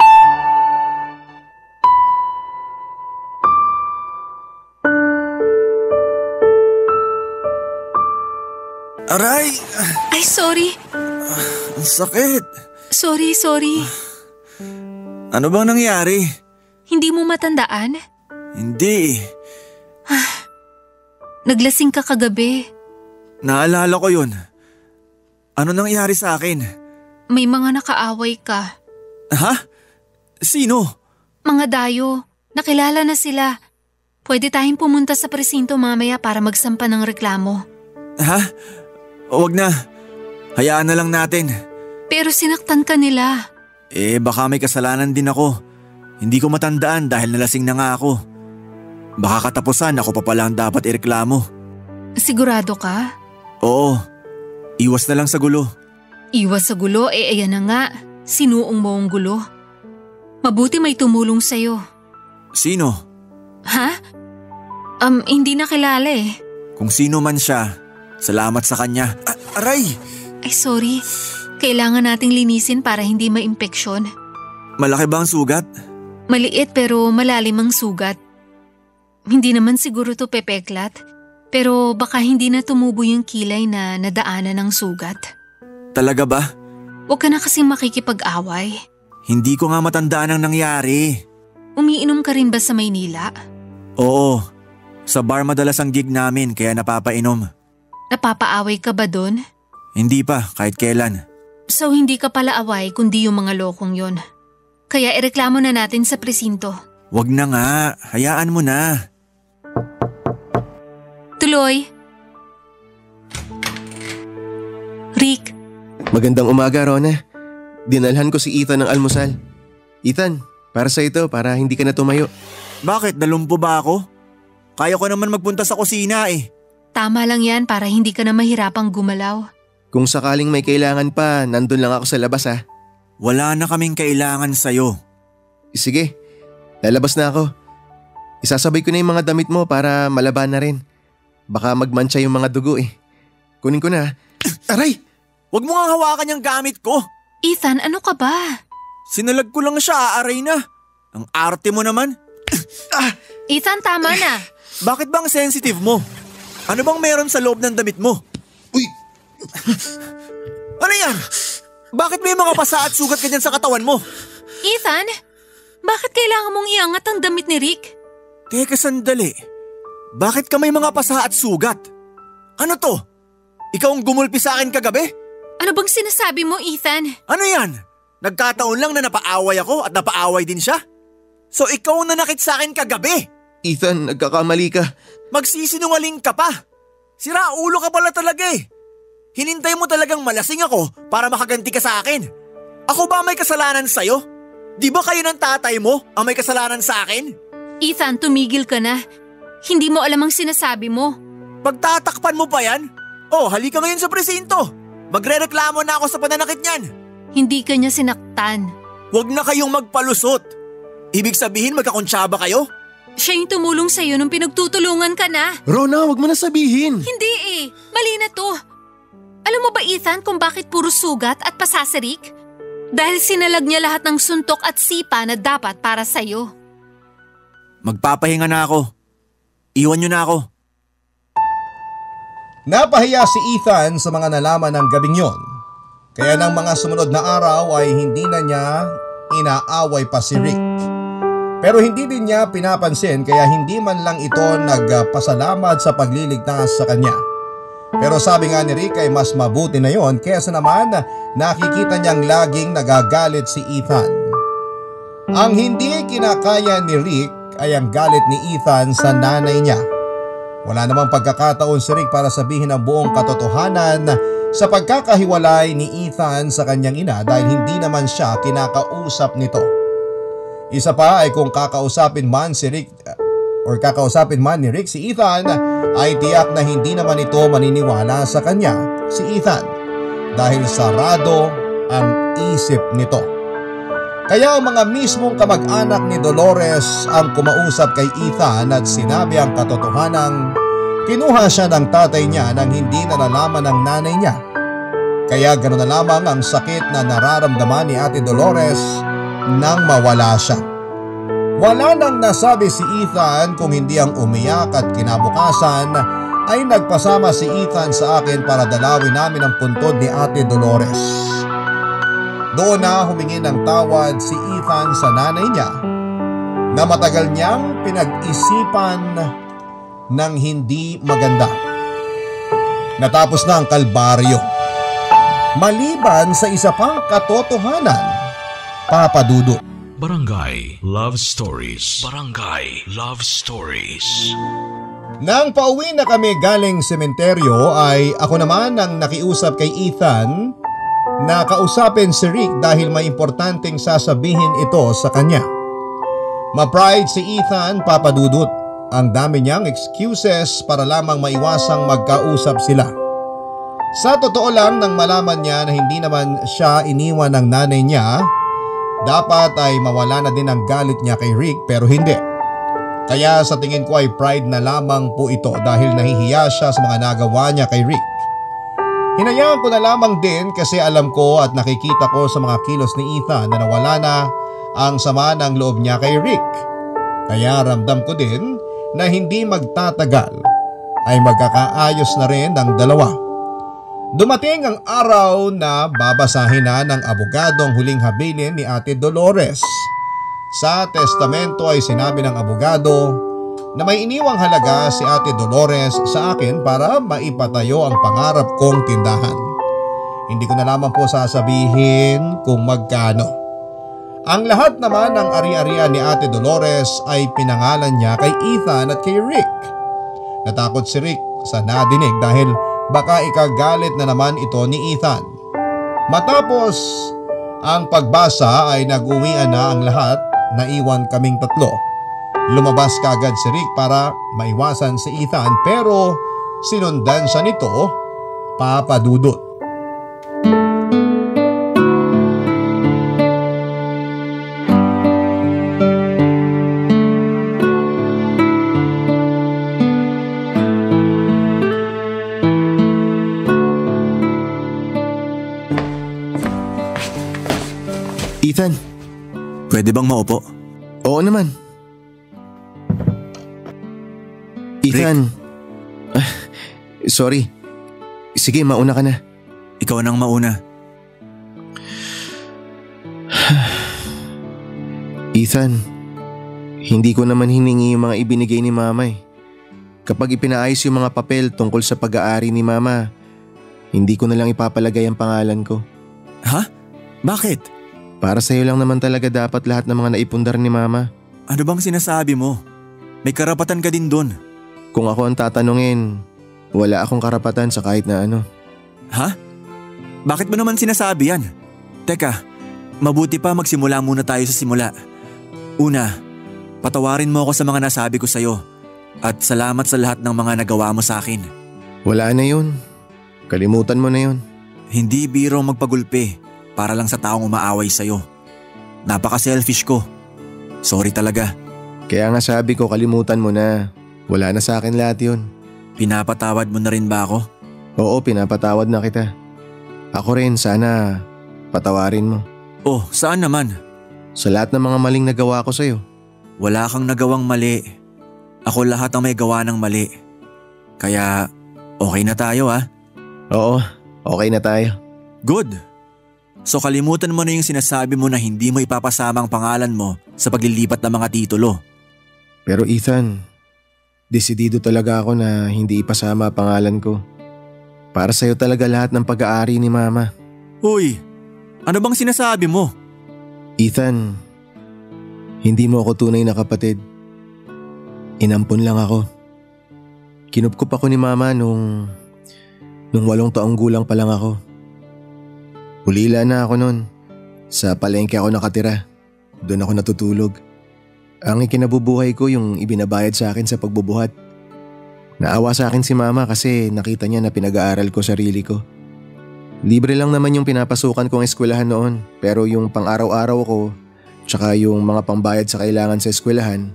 Aray! Ay, sorry. Ang sakit. Sorry. Ano bang nangyari? Hindi mo matandaan? Hindi. Naglasing ka kagabi. Naalala ko yun. Ano nangyari sa akin? May mga nakaaway ka. Ha? Sino? Mga dayo. Nakilala na sila. Pwede tayong pumunta sa presinto mamaya para magsampa ng reklamo. Ha? Huwag na. Hayaan na lang natin. Pero sinaktan ka nila. Baka may kasalanan din ako. Hindi ko matandaan dahil nalasing na nga ako. Baka katapusan ako pa pala ang dapat ireklamo. Sigurado ka? Oo. Iwas na lang sa gulo. Iwas sa gulo? Ayan na nga. Sinuong mo ang gulo. Mabuti may tumulong sa'yo. Sino? Ha? Hindi nakilala eh. Kung sino man siya, salamat sa kanya. Aray! Ay, sorry. Kailangan nating linisin para hindi ma-impeksyon. Malaki ba ang sugat? Maliit pero malalim ang sugat. Hindi naman siguro to pepeklat. Pero baka hindi na tumubo yung kilay na nadaanan ng sugat. Talaga ba? Huwag ka na kasing makikipag-away. Hindi ko nga matandaan ang nangyari. Umiinom ka rin ba sa Maynila? Oo. Sa bar madalas ang gig namin kaya napapainom. Napapaaway ka ba doon? Hindi pa, kahit kailan. So hindi ka pala away kundi yung mga lokong yon. Kaya ireklamo na natin sa presinto. Wag na nga, hayaan mo na. Tuloy. Rick. Magandang umaga, Rona. Dinalhan ko si Ethan ng almusal. Ethan, para sa ito, para hindi ka na tumayo. Bakit? Nalumpo ba ako? Kaya ko naman magpunta sa kusina eh. Tama lang yan para hindi ka na mahirapang gumalaw. Kung sakaling may kailangan pa, nandun lang ako sa labas ha. Wala na kaming kailangan sa'yo. Sige, lalabas na ako. Isasabay ko na yung mga damit mo para malaban na rin. Baka magmantsa yung mga dugo eh. Kunin ko na. Aray! Huwag mo nga hawakan yung gamit ko. Ethan, ano ka ba? Sinalag ko lang siya, aaray na. Ang arte mo naman. Ethan, tama na. Bakit bang sensitive mo? Ano bang meron sa loob ng damit mo? Uy! Ano yan? Bakit may mga pasa at sugat ka dyan sa katawan mo? Ethan, bakit kailangan mong iangat ang damit ni Rick? Teka sandali. Bakit ka may mga pasa at sugat? Ano to? Ikaw ang gumulpi sa akin kagabi? Ano bang sinasabi mo, Ethan? Ano yan? Nagkataon lang na napaaway ako at napaaway din siya? So ikaw ang nanakit sa akin kagabi? Ethan, nagkakamali ka. Magsisinungaling ka pa. Sira ulo ka pala talaga eh. Hinintay mo talagang malasing ako para makaganti ka sa akin. Ako ba may kasalanan sa'yo? Di ba kayo ng tatay mo ang may kasalanan sa akin? Ethan, tumigil ka na. Hindi mo alam ang sinasabi mo. Pagtatakpan mo pa yan? Oh, halika ngayon sa presinto. Magrereklamo na ako sa pananakit niyan. Hindi ka niya sinaktan. Huwag na kayong magpalusot. Ibig sabihin magkakontsaba kayo? Siya yung tumulong sa'yo nung pinagtutulungan ka na. Rona, wag mo na sabihin. Hindi eh. Mali na to. Alam mo ba, Ethan, kung bakit puro sugat at pasasarik? Dahil sinalag niya lahat ng suntok at sipa na dapat para sa'yo. Magpapahinga na ako. Iwan niyo na ako. Napahiya si Ethan sa mga nalaman ng gabing yon. Kaya ng mga sumunod na araw ay hindi na niya inaaway pa si Rick. Pero hindi din niya pinapansin kaya hindi man lang ito nagpasalamat sa pagliligtas sa kanya. Pero sabi nga ni Rick ay mas mabuti na yon kaysa naman nakikita niyang laging nagagalit si Ethan. Ang hindi kinakaya ni Rick ay ang galit ni Ethan sa nanay niya. Wala namang pagkakataon si Rick para sabihin ang buong katotohanan sa pagkakahiwalay ni Ethan sa kanyang ina dahil hindi naman siya kinakausap nito. Isa pa ay kung kakausapin man ni Rick si Ethan ay tiyak na hindi naman ito maniniwala sa kanya si Ethan dahil sarado ang isip nito. Kaya ang mga mismong kamag-anak ni Dolores ang kumausap kay Ethan at sinabi ang katotohanang kinuha siya ng tatay niya nang hindi nalalaman ng nanay niya. Kaya ganoon na lamang ang sakit na nararamdaman ni Ate Dolores nang mawala siya. Wala nang nasabi si Ethan kung hindi ang umiyak at kinabukasan ay nagpasama si Ethan sa akin para dalawin namin ang puntod ni Ate Dolores. Doon na humingi ng tawad si Ethan sa nanay niya na matagal niyang pinag-isipan ng hindi maganda. Natapos na ang kalbaryo. Maliban sa isa pang katotohanan, Papa Dudut. Barangay Love Stories. Barangay Love Stories. Nang pauwi na kami galing sementeryo ay ako naman ang nakiusap kay Ethan na kausapin si Rick dahil may importanteng sasabihin ito sa kanya. Ma-pride si Ethan, Papa Dudut. Ang dami niyang excuses para lamang maiwasang magkausap sila. Sa totoo lang nang malaman niya na hindi naman siya iniwan ng nanay niya, dapat ay mawala na din ang galit niya kay Rick pero hindi. Kaya sa tingin ko ay pride na lamang po ito dahil nahihiya siya sa mga nagawa niya kay Rick. Hinayaan ko na lamang din kasi alam ko at nakikita ko sa mga kilos ni Ethan na nawala na ang sama ng loob niya kay Rick. Kaya ramdam ko din na hindi magtatagal ay magkakaayos na rin ang dalawa. Dumating ang araw na babasahin na ng abogado ang huling habilin ni Ate Dolores. Sa testamento ay sinabi ng abogado na may iniwang halaga si Ate Dolores sa akin para maipatayo ang pangarap kong tindahan. Hindi ko na lamang po sasabihin kung magkano. Ang lahat naman ng ari-arian ni Ate Dolores ay pinangalan niya kay Ethan at kay Rick. Natakot si Rick sa nadinig dahil baka ikagalit na naman ito ni Ethan. Matapos ang pagbasa ay nag-uwian na ang lahat, naiwan kaming tatlo. Lumabas kaagad si Rick para maiwasan si Ethan pero sinundan siya nito, Papa Dudut. Ethan, pwede bang maupo? Oo naman. Ethan. Sorry. Sige, mauna ka na. Ikaw nang mauna. Ethan, hindi ko naman hiningi yung mga ibinigay ni Mama eh. Kapag ipinaayos yung mga papel tungkol sa pag-aari ni Mama, hindi ko na lang ipapalagay ang pangalan ko. Ha? Bakit? Para sa'yo lang naman talaga dapat lahat ng mga naipundar ni Mama. Ano bang sinasabi mo? May karapatan ka din doon. Kung ako ang tatanungin, wala akong karapatan sa kahit na ano. Ha? Bakit mo naman sinasabi yan? Teka, mabuti pa magsimula muna tayo sa simula. Una, patawarin mo ako sa mga nasabi ko sa'yo at salamat sa lahat ng mga nagawa mo sa akin. Wala na yun. Kalimutan mo na yun. Hindi biro magpagulpi para lang sa taong umaaway sa'yo. Napaka-selfish ko. Sorry talaga. Kaya nga sabi ko kalimutan mo na. Wala na sa akin lahat yun. Pinapatawad mo na rin ba ako? Oo, pinapatawad na kita. Ako rin, sana patawarin mo. Oh, saan naman? Sa lahat ng mga maling nagawa ko sa'yo. Wala kang nagawang mali. Ako lahat ang may gawa ng mali. Kaya okay na tayo ha? Oo, okay na tayo. Good. So kalimutan mo na yung sinasabi mo na hindi mo ipapasama ang pangalan mo sa paglilipat ng mga titulo. Pero Ethan, desidido talaga ako na hindi ipasama ang pangalan ko. Para sa'yo talaga lahat ng pag-aari ni Mama. Uy, ano bang sinasabi mo? Ethan, hindi mo ako tunay na kapatid. Inampun lang ako. Kinupkup ako ni mama nung 8 taong gulang pa lang ako. Ulila na ako noon. Sa palengke ako nakatira. Doon ako natutulog. Ang ikinabubuhay ko yung ibinabayad sa akin sa pagbubuhat. Naawa sa akin si mama kasi nakita niya na pinag-aaral ko sarili ko. Libre lang naman yung pinapasukan kong eskwelahan noon, pero yung pang-araw-araw ko tsaka yung mga pambayad sa kailangan sa eskwelahan,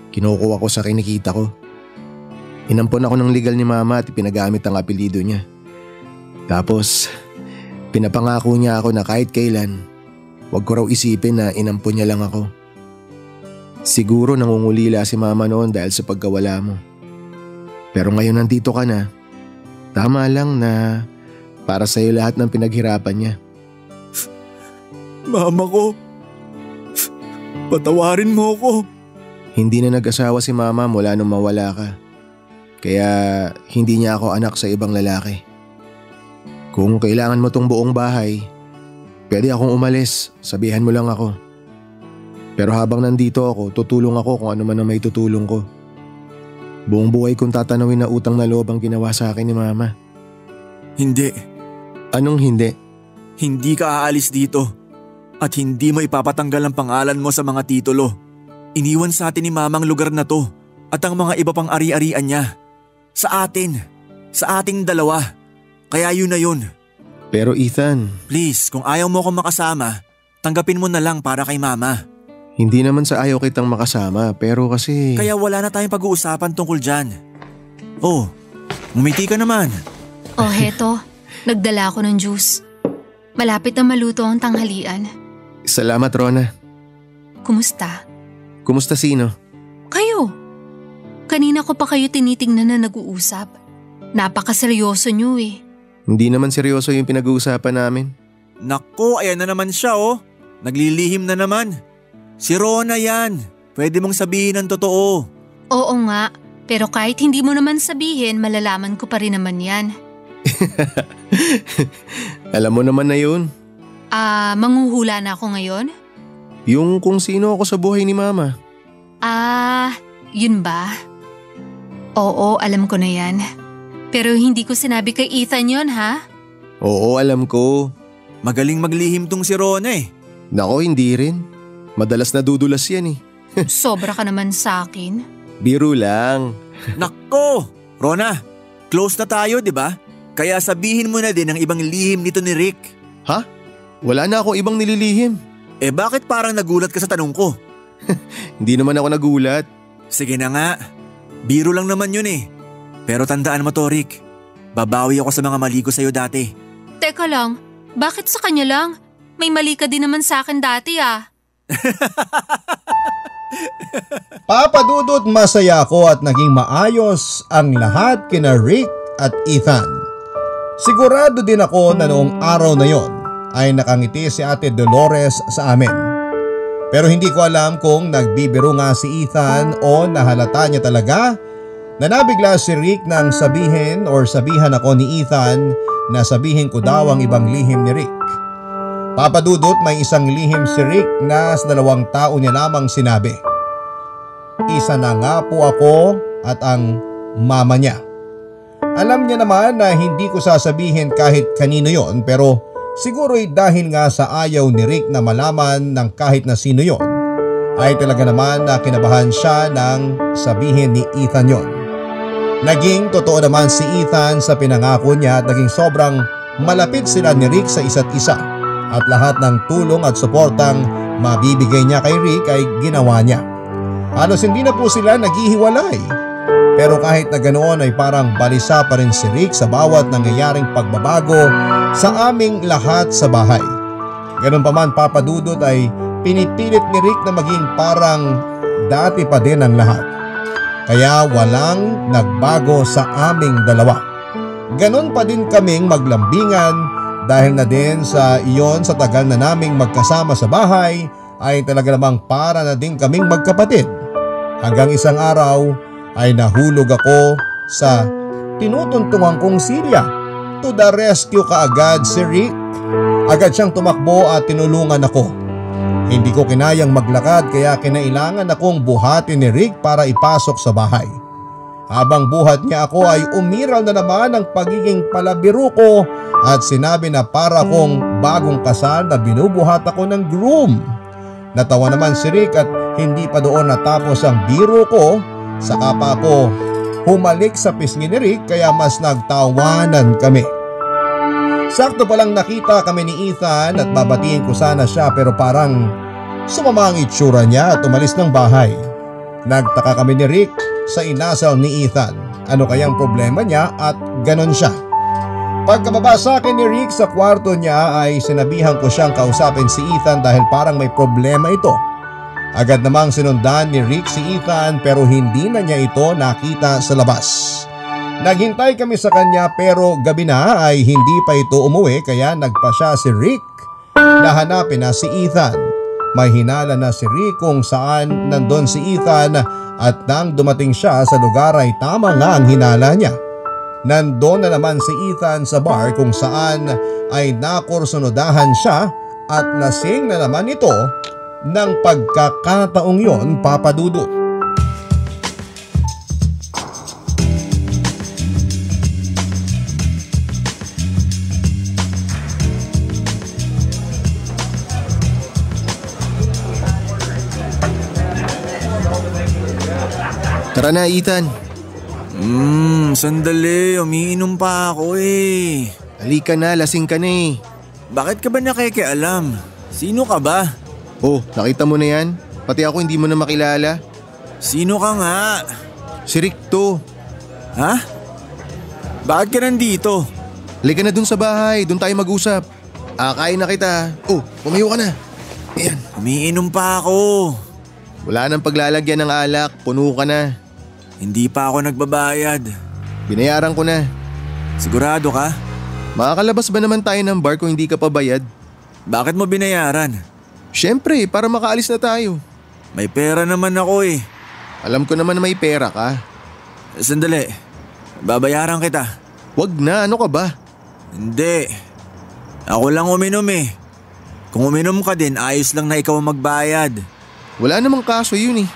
kinukuha ko sa kinikita ko. Inampon ako ng legal ni mama at pinagamit ang apelyido niya. Tapos pinapangako niya ako na kahit kailan, wag ko raw isipin na inampon niya lang ako. Siguro nangungulila si mama noon dahil sa pagkawala mo. Pero ngayon nandito ka na, tama lang na para sa'yo lahat ng pinaghirapan niya. Mama ko, patawarin mo ko. Hindi na nag-asawa si mama mula nung mawala ka. Kaya hindi niya ako anak sa ibang lalaki. Kung kailangan mo tong buong bahay, pwede akong umalis, sabihan mo lang ako. Pero habang nandito ako, tutulong ako kung ano man ang may tutulong ko. Buong buhay kong tatanawin na utang na loob ang ginawa sa akin ni mama. Hindi. Anong hindi? Hindi ka aalis dito. At hindi mo ipapatanggal ang pangalan mo sa mga titulo. Iniwan sa atin ni mama ang lugar na to at ang mga iba pang ari-arian niya. Sa atin. Sa ating dalawa. Kaya yun na yun. Pero Ethan… Please, kung ayaw mo akong makasama, tanggapin mo na lang para kay mama. Hindi naman sa ayaw kitang makasama, pero kasi… Kaya wala na tayong pag-uusapan tungkol dyan. Oh, ngumiti ka naman. Oh, heto. Nagdala ako ng juice. Malapit na maluto ang tanghalian. Salamat, Rona. Kumusta? Kumusta sino? Kayo. Kanina ko pa kayo tinitingnan na nag-uusap. Napakaseryoso niyo eh. Hindi naman seryoso yung pinag-uusapan namin. Nako, ayan na naman siya oh. Naglilihim na naman. Si Rona yan. Pwede mong sabihin ang totoo. Oo nga, pero kahit hindi mo naman sabihin, malalaman ko pa rin naman yan. Alam mo naman na yun. Manghuhula na ako ngayon? Yung kung sino ako sa buhay ni mama. Yun ba? Oo, alam ko na yan. Pero hindi ko sinabi kay Ethan yon ha? Oo, alam ko. Magaling maglihim tong si Rona eh. Nako, hindi rin. Madalas nadudulas yan eh. Sobra ka naman sa akin. Biro lang. Nako! Rona, close na tayo, di ba? Kaya sabihin mo na din ang ibang lihim nito ni Rick. Ha? Wala na akong ibang nililihim. Eh bakit parang nagulat ka sa tanong ko? Hindi naman ako nagulat. Sige na nga. Biro lang naman yun eh. Pero tandaan mo to, Rick. Babawi ako sa mga mali ko sa'yo dati. Teka lang, bakit sa kanya lang? May mali ka din naman sa akin dati ah. Papa Dudut, masaya ako at naging maayos ang lahat kina Rick at Ethan. Sigurado din ako na noong araw na yon ay nakangiti si Ate Dolores sa amin. Pero hindi ko alam kung nagbibiro nga si Ethan o nahalata niya talaga na nabigla si Rick nang sabihin sabihan ako ni Ethan na sabihin ko daw ang ibang lihim ni Rick. Papa Dudut, may isang lihim si Rick na sa 2 tao niya lamang sinabi. Isa na nga po ako at ang mama niya. Alam niya naman na hindi ko sasabihin kahit kanino yon, pero siguro'y dahil nga sa ayaw ni Rick na malaman ng kahit na sino yon, ay talaga naman na kinabahan siya nang sabihin ni Ethan yon. Naging totoo naman si Ethan sa pinangako niya at naging sobrang malapit sila ni Rick sa isa't isa. At lahat ng tulong at suportang mabibigay niya kay Rick ay ginawa niya. Halos hindi na po sila naghihiwalay. Pero kahit na ganoon ay parang balisa pa rin si Rick sa bawat nangyayaring pagbabago sa aming lahat sa bahay. Ganun pa man, Papa Dudut, ay pinipilit ni Rick na maging parang dati pa din ang lahat. Kaya walang nagbago sa aming dalawa. Ganun pa din kaming maglambingan dahil na din sa iyon sa tagal na naming magkasama sa bahay ay talaga namang para na din kaming magkapatid. Hanggang isang araw ay nahulog ako sa tinutuntungan kong silya. To the rescue kaagad si Rick. Agad siyang tumakbo at tinulungan ako. Hindi ko kinayang maglakad kaya kinailangan akong buhatin ni Rick para ipasok sa bahay. Habang buhat niya ako ay umiral na naman ang pagiging palabiro ko at sinabi na para kong bagong kasal na binubuhat ako ng groom. Natawa naman si Rick at hindi pa doon natapos ang biro ko, saka pa ako humalik sa pisngi ni Rick kaya mas nagtawanan kami. Sakto palang nakita kami ni Ethan at babatiin ko sana siya pero parang sumama ang itsura niya at umalis ng bahay. Nagtaka kami ni Rick sa inasal ni Ethan. Ano kayang problema niya at ganon siya. Pagkababa sa akin ni Rick sa kwarto niya ay sinabihan ko siyang kausapin si Ethan dahil parang may problema ito. Agad namang sinundan ni Rick si Ethan pero hindi na niya ito nakita sa labas. Naghintay kami sa kanya pero gabi na ay hindi pa ito umuwi kaya nagpa siya si Rick na hanapin na si Ethan. May hinala na si Rick kung saan nandun si Ethan at nang dumating siya sa lugar ay tama nga ang hinala niya. Nandun na naman si Ethan sa bar kung saan ay nakursunodahan siya at lasing na naman ito ng pagkakataong yon, Papa Dudut. Tara na, Ethan. Sandali. Umiinom pa ako eh. Halika na, lasing ka na eh. Bakit ka ba nakikialam? Sino ka ba? Oh, nakita mo na yan? Pati ako hindi mo na makilala. Sino ka nga? Si Rick to. Ha? Bakit ka nandito? Halika na dun sa bahay, dun tayo mag-usap. Akain na kita. Oh, pumayo ka na. Ayan. Umiinom pa ako. Wala nang paglalagyan ng alak, puno ka na. Hindi pa ako nagbabayad. Binayaran ko na. Sigurado ka? Makakalabas ba naman tayo ng bar kung hindi ka pa bayad? Bakit mo binayaran? Siyempre, para makaalis na tayo. May pera naman ako eh. Alam ko naman na may pera ka. Sandali. Babayaran kita. Wag na, ano ka ba? Hindi. Ako lang uminom eh. Kung uminom ka din, ayos lang na ikaw ang magbayad. Wala namang kaso yun eh.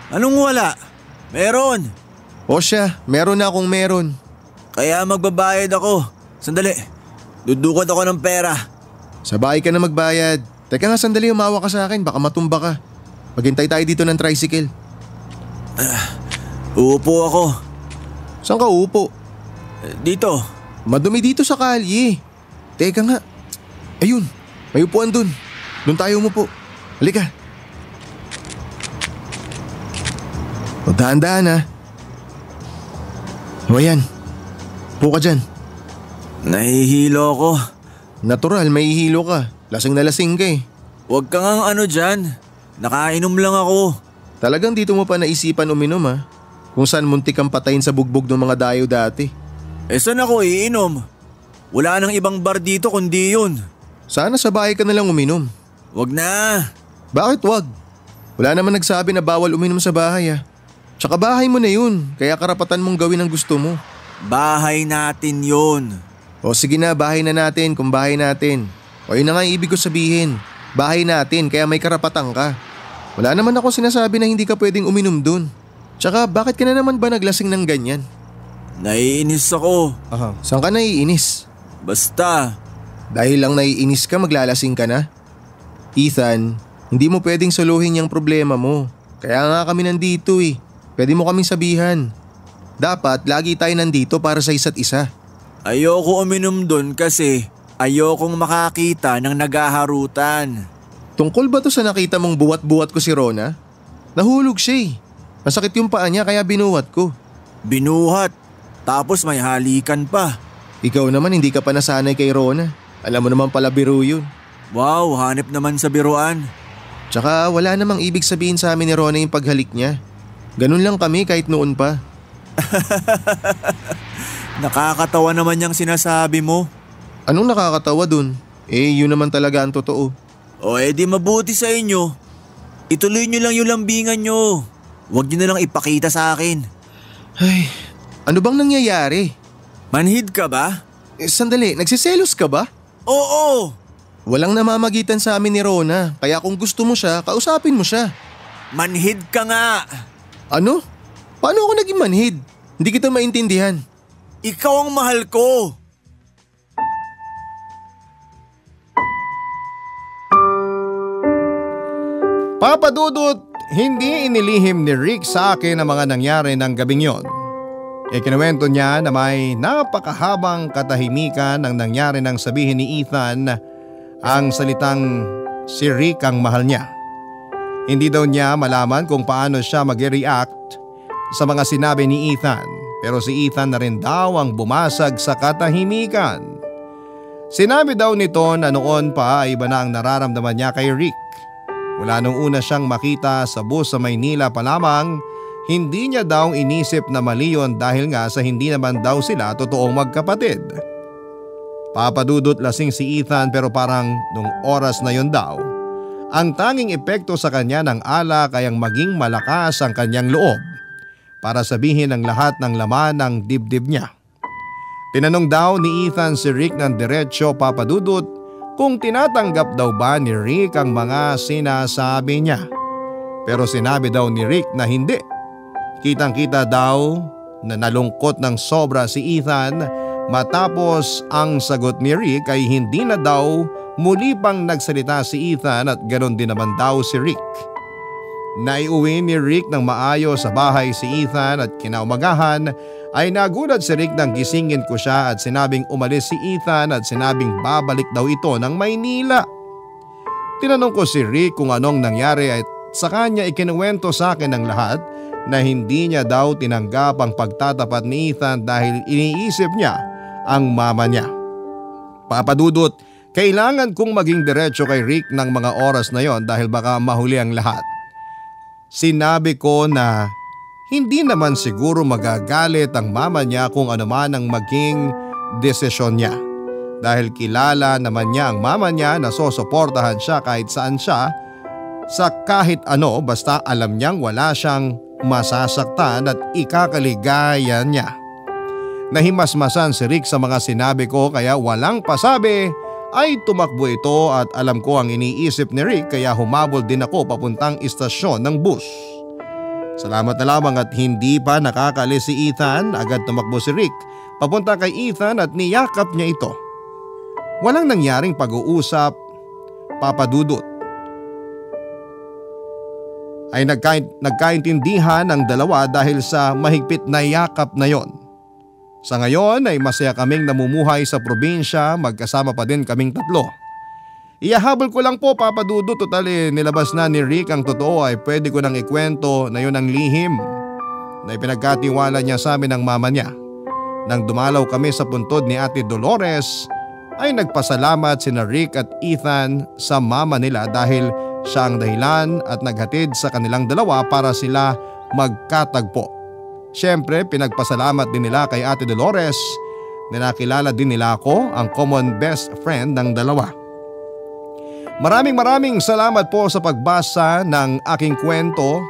Anong wala? Meron. O siya, meron na akong meron. Kaya magbabayad ako. Sandali. Dudukot ako ng pera. Sa bahay ka na magbayad. Teka nga sandali, umawa ka sa akin, baka matumba ka. Maghintay tayo dito ng tricycle. Uupo ako. Saan ka uupo? Dito. Madumi dito sa kalye. Teka nga. Ayun, may upuan dun. Doon tayo umupo. Halika. O dahan-dahan ha. O ayan. Upo ka dyan. Nahihilo ako. Natural, may hilo ka. Lasing na lasing ka eh. Huwag kang ano dyan. Nakainom lang ako. Talagang dito mo pa naisipan uminom ha. Kung saan muntik kang patayin sa bugbog ng mga dayo dati. Saan ako iinom? Wala nang ibang bar dito kundi yun. Sana sa bahay ka na lang uminom. Wag na. Bakit wag? Wala naman nagsabi na bawal uminom sa bahay ha. Tsaka bahay mo na yun, kaya karapatan mong gawin ang gusto mo. Bahay natin yun. O sige na, bahay na natin kung bahay natin. O yun na nga yung ibig ko sabihin. Bahay natin, kaya may karapatan ka. Wala naman ako sinasabi na hindi ka pwedeng uminom dun. Tsaka bakit ka na naman ba naglasing ng ganyan? Naiinis ako. Saan ka naiinis? Basta. Dahil lang naiinis ka, maglalasing ka na? Ethan, hindi mo pwedeng soluhin yung problema mo. Kaya nga kami nandito eh. Pwede mo kaming sabihan. Dapat lagi tayo nandito para sa isa't isa. Ayoko uminom dun kasi ayokong makakita ng nagaharutan. Tungkol ba to sa nakita mong buwat-buwat ko si Rona? Nahulog siya eh. Masakit yung paa niya kaya binuhat ko. Binuhat? Tapos may halikan pa. Ikaw naman hindi ka pa nasanay kay Rona. Alam mo naman pala biro yun. Wow, hanip naman sa biruan. Tsaka wala namang ibig sabihin sa amin ni Rona yung paghalik niya. Ganun lang kami kahit noon pa. Nakakatawa naman yung sinasabi mo. Anong nakakatawa dun? Yun naman talaga ang totoo. O edi mabuti sa inyo. Ituloy nyo lang yung lambingan nyo. Huwag nyo na lang ipakita sa akin. Ay, ano bang nangyayari? Manhid ka ba? Sandali, nagsiselos ka ba? Oo! Walang namamagitan sa amin ni Rona, kaya kung gusto mo siya, kausapin mo siya. Manhid ka nga! Ano? Paano ako naging manhid? Hindi kita maintindihan. Ikaw ang mahal ko. Papa Dudut, hindi inilihim ni Rick sa akin ang mga nangyari ng gabing yon. Ikinuwento niya na may napakahabang katahimikan ang nangyari nang sabihin ni Ethan ang salitang si Rick ang mahal niya. Hindi daw niya malaman kung paano siya mag-react sa mga sinabi ni Ethan, pero si Ethan na rin daw ang bumasag sa katahimikan. Sinabi daw nito na noon pa ay iba na ang nararamdaman niya kay Rick. Mula nung una siyang makita sa bus sa Maynila pa lamang, hindi niya daw inisip na mali yun dahil nga sa hindi naman daw sila totoong magkapatid. Papadudot lasing si Ethan pero parang nung oras na yun daw, ang tanging epekto sa kanya ng alak ay ang maging malakas ang kanyang loob para sabihin ang lahat ng laman ng dibdib niya. Tinanong daw ni Ethan si Rick ng diretsyo, Papadudot, kung tinatanggap daw ba ni Rick ang mga sinasabi niya. Pero sinabi daw ni Rick na hindi. Kitang-kita daw na nalungkot ng sobra si Ethan matapos ang sagot ni Rick ay hindi na daw muli pang nagsalita si Ethan at ganoon din naman daw si Rick. Naiuwi ni Rick ng maayos sa bahay si Ethan at kinaumagahan ay nagulat si Rick nang gisingin ko siya at sinabing umalis si Ethan at sinabing babalik daw ito ng Maynila. Tinanong ko si Rick kung anong nangyari at sa kanya ikinuwento sa akin ng lahat na hindi niya daw tinanggap ang pagtatapat ni Ethan dahil iniisip niya ang mama niya. Papadudot, kailangan kong maging diretso kay Rick ng mga oras na yon dahil baka mahuli ang lahat. Sinabi ko na hindi naman siguro magagalit ang mama niya kung ano man ang maging desisyon niya. Dahil kilala naman niya ang mama niya na sosuportahan siya kahit saan siya sa kahit ano basta alam niyang wala siyang masasaktan at ikakaligaya niya. Nahimasmasan si Rick sa mga sinabi ko kaya walang pasabi ay tumakbo ito at alam ko ang iniisip ni Rick kaya humabol din ako papuntang istasyon ng bus. Salamat na lamang at hindi pa nakakaalis si Ethan, agad tumakbo si Rick papunta kay Ethan at niyakap niya ito. Walang nangyaring pag-uusap, Papadudot. Ay nagkaintindihan ang dalawa dahil sa mahigpit na yakap na yon. Sa ngayon ay masaya kaming namumuhay sa probinsya, magkasama pa din kaming tatlo. Iyahabol ko lang po, Papadudot, total nilabas na ni Rick ang totoo ay pwede ko nang ikwento na yun ang lihim na ipinagkatiwala niya sa amin ng mama niya. Nang dumalaw kami sa puntod ni Ate Dolores ay nagpasalamat sina Rick at Ethan sa mama nila dahil siya ang dahilan at naghatid sa kanilang dalawa para sila magkatagpo. Siyempre pinagpasalamat din nila kay Ate Dolores na nakilala din nila ako, ang common best friend ng dalawa. Maraming salamat po sa pagbasa ng aking kwento,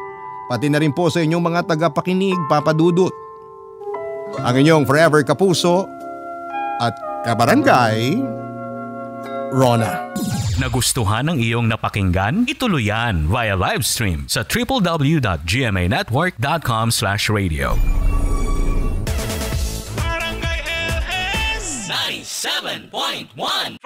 pati na rin po sa inyong mga tagapakinig, Papadudot. Ang inyong forever kapuso at kabarangay, Rona. Nagustuhan ng iyong napakinggan? Ituloy yan via live stream sa www.gmanetwork.com/radio. Barangay LS 97.1